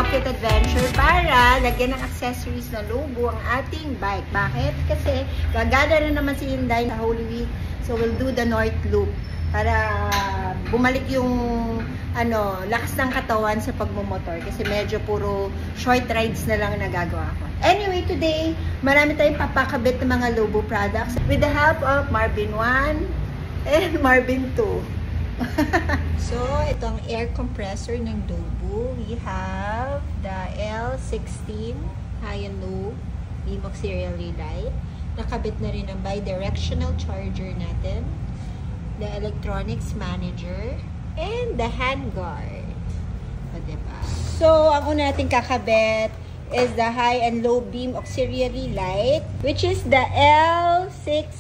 Rocket Adventure para lagyan ng accessories na lobo ang ating bike. Bakit? Kasi gagana na naman si Inday sa Holy Week. So we'll do the North Loop para bumalik yung lakas ng katawan sa pagmumotor kasi medyo puro short rides na lang nagagawa ko. Anyway, today, marami tayong papakabit ng mga Lobo products with the help of Marvin 1 and Marvin 2. So, itong air compressor ng Lobo. We have the L16 high and low beam auxiliary light. Nakabit na rin ang bi-directional charger natin, the electronics manager, and the handguard. O, diba? So, ang una natin kakabit is the high and low beam auxiliary light, which is the L16.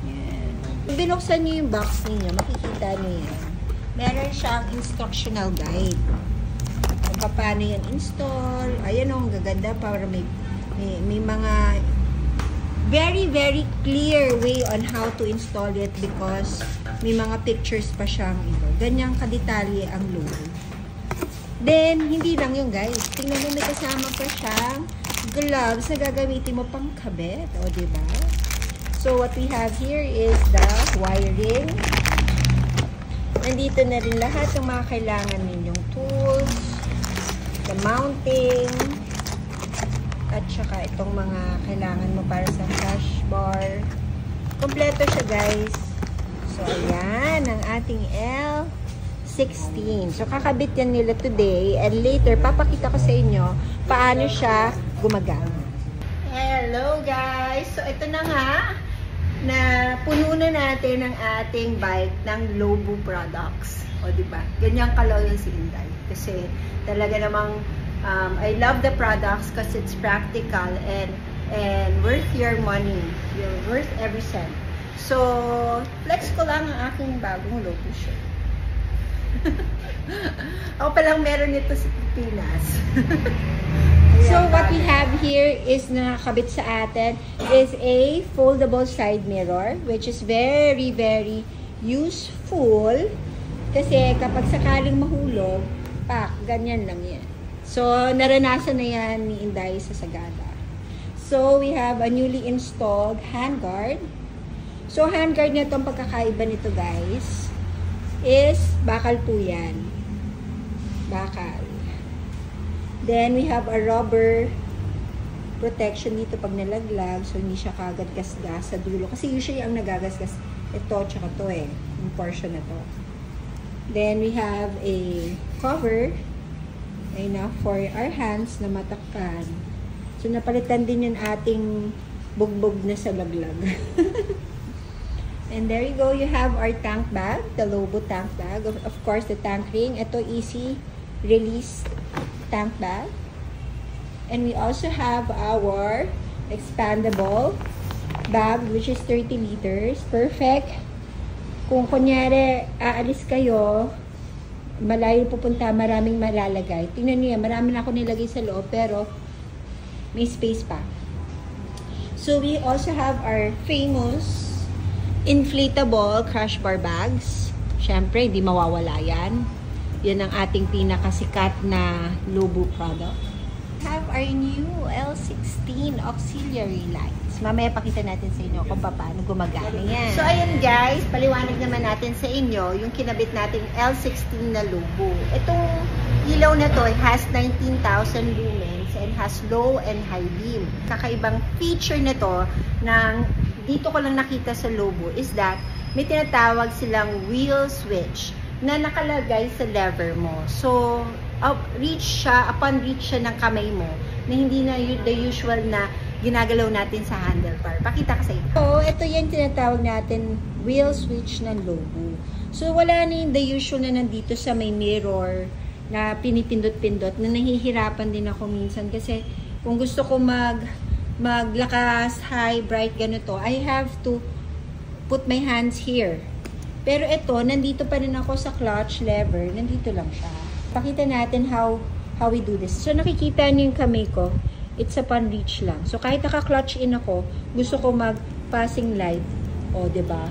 Yan. Binuksan nyo yung box niyo, makikita nyo yan. Meron siyang instructional guide. Kung paano yan install. Ayan o, ang gaganda para may mga very, very clear way on how to install it because may mga pictures pa siyang ito. Ganyang kadetalye ang logo. Then, hindi lang yung guys. Tingnan mo, may kasama pa siyang gloves na gagamitin mo pang kabit. O, diba? So, what we have here is the wiring. Nandito na rin lahat ng mga kailangan ninyong tools, the mounting, at saka itong mga kailangan mo para sa flash bar. Kompleto siya, guys. So, ayan, ang ating L16. So, kakabit yan nila today. And later, papakita ko sa inyo paano siya gumagana. Hello, guys! So, ito na nga. Na puno na natin ang ating bike ng Lobo products. O, diba? Ganyang kaloyal si Inday. Kasi, talaga namang I love the products because it's practical and worth your money. You're worth every cent. So, flex ko lang ang aking bagong Lobo shirt. Ako palang meron nito sa Pilipinas. So, what we have here is nakakabit sa atin is a foldable side mirror which is very, very useful kasi kapag sakaling mahulog, ganyan lang yan. So, naranasan na yan ni Inday sa Sagada. So, we have a newly installed handguard. So, handguard na itong pagkakaiba nito, guys, is bakal po yan. Bakal. Then, we have a rubber protection dito pag nalaglag. So, hindi siya kagad gasgas sa dulo. Kasi usually, ang nagagasgas, ito, tsaka to yung portion na to. Then, we have a cover enough for our hands na matakpan. So, napalitan din yung ating bugbog na sa laglag. And there you go. You have our tank bag, the Lobo tank bag. Of course, the tank ring. Ito, easy release tank bag. And we also have our expandable bag, which is 30 liters. Perfect. Kung kunyari, aalis kayo, malayo pupunta, maraming malalagay. Tingnan niyo yan, marami na ako nilagay sa loob, pero may space pa. So, we also have our famous inflatable crash bar bags. Siyempre, hindi mawawala yan. Yan ang ating pinakasikat na Lobo product. We have our new L16 auxiliary lights. Mamaya pakita natin sa inyo kung paano gumagana yan. So, ayan guys, paliwanag naman natin sa inyo yung kinabit nating L16 na Lobo. Itong ilaw na to has 19,000 lumens and has low and high beam. Kakaibang feature nito ng dito ko lang nakita sa Lobo is that may tinatawag silang wheel switch na nakalagay sa lever mo. So, upon reach siya ng kamay mo, na hindi na the usual na ginagalaw natin sa handlebar. Pakita ka sa inyo. So, ito yan tinatawag natin wheel switch ng Lobo. So, wala na yung the usual na nandito sa may mirror na pinipindot-pindot na nahihirapan din ako minsan kasi kung gusto ko maglakas, high, bright, ganito, I have to put my hands here. Pero ito, nandito pa rin ako sa clutch lever. Nandito lang siya. Pakita natin how we do this. So, nakikita niyo yung kamay ko. It's upon reach lang. So, kahit naka-clutch in ako, gusto ko mag-passing light. O, diba?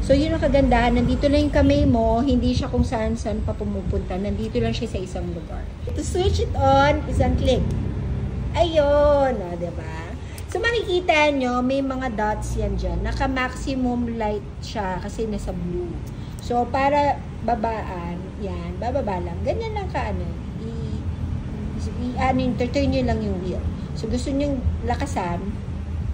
So, yun ang kagandahan. Nandito lang yung kamay mo. Hindi siya kung saan-saan pa pumupunta. Nandito lang siya sa isang lugar. To switch it on, isang click. Ayun. O, diba? So, makikita nyo, may mga dots yan dyan. Naka-maximum light siya kasi nasa blue. So, para babaan, yan, bababa lang. Ganyan lang ka, turn nyo lang yung wheel. So, gusto nyo lakasan,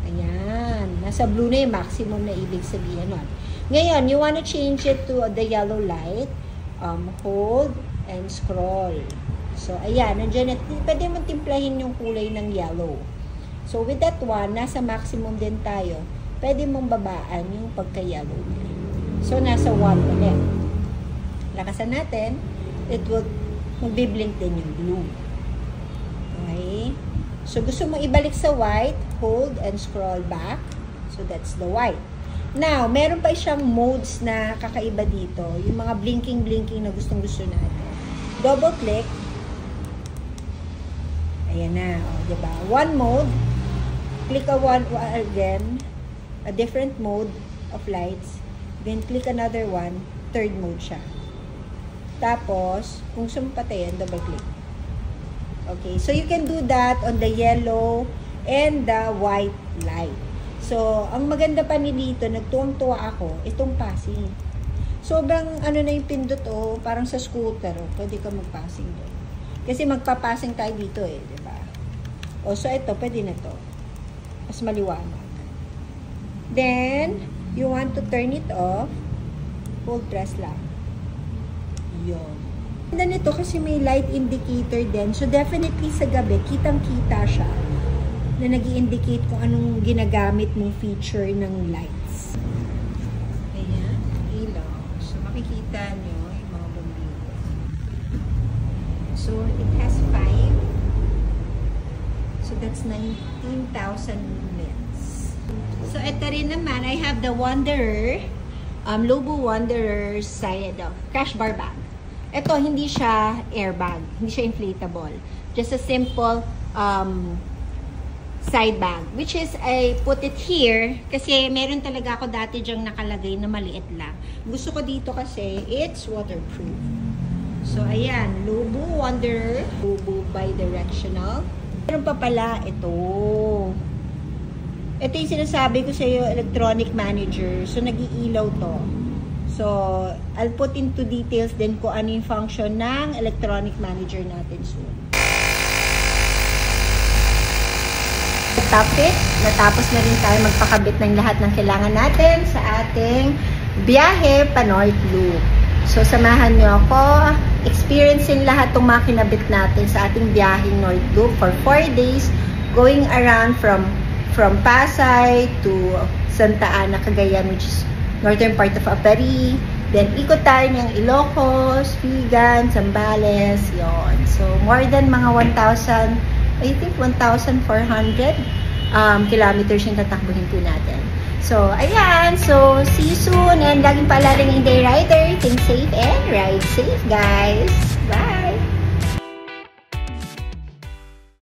ayan, nasa blue na yung maximum na ibig sabihin nun. Ngayon, you wanna change it to the yellow light, hold, and scroll. So, ayan, nandiyan, pwede mong timplahin yung kulay ng yellow. So, with that one, nasa maximum din tayo, pwede mong babaan yung pagka-yellow. So, nasa 1 ulit. Lakasan natin, it will, magbiblink din yung blue. Okay? So, gusto mo ibalik sa white, hold, and scroll back. So, that's the white. Now, meron pa siyang modes na kakaiba dito. Yung mga blinking-blinking na gustong-gusto natin. Double-click. Ayan na. O, diba? One mode. Click again. A different mode of lights. Then, click another one. Third mode siya. Tapos, kung sumpatayin, double-click. Okay. So, you can do that on the yellow and the white light. So, ang maganda pa ni dito, nagtuwang-tuwa ako, itong passing. Sobrang, na yung pindot, parang sa scooter, pwede ka mag-passing doon. Kasi magpa-passing tayo dito, diba? So, ito, pwede na to. Mas maliwanag. Then, you want to turn it off, hold press lang. Yun. Ganda nito kasi may light indicator din. So, definitely sa gabi, kitang-kita siya na nag-i-indicate kung anong ginagamit mong feature ng lights. Ayan, ilaw. So, makikita nyo yung mga bombilyo. So, it has 5. So, that's 19,000 lumens. So, ito rin naman, I have the Wanderer, Lobo Wanderer side of crash bar bag. Ito, hindi siya airbag. Hindi siya inflatable. Just a simple, side bag, which is I put it here kasi meron talaga ako dati dyang nakalagay na maliit lang. Gusto ko dito kasi it's waterproof. So, ayan, Lobo Wanderer, Lobo bidirectional. Meron pa pala ito. Ito yung sinasabi ko sa iyo, electronic manager. So, nag-iilaw to. So, I'll put into details din kung ano yung function ng electronic manager natin soon. Top it. Natapos na rin tayo magpakabit ng lahat ng kailangan natin sa ating biyahe pa North Loop. So, samahan nyo ako. Experiencein lahat itong mga kinabit natin sa ating biyaheng North Loop for 4 days going around from Pasay to Santa Ana, Cagayan, which is northern part of Apari. Then, ikot tayo ng Ilocos, Vigan, Zambales, yon. So, more than mga 1,000, I think 1,400 kilometers yung tatakbuhin po natin. So, ayan. So, see you soon. And laging paalala ng Day Rider. Think safe and ride safe, guys. Bye!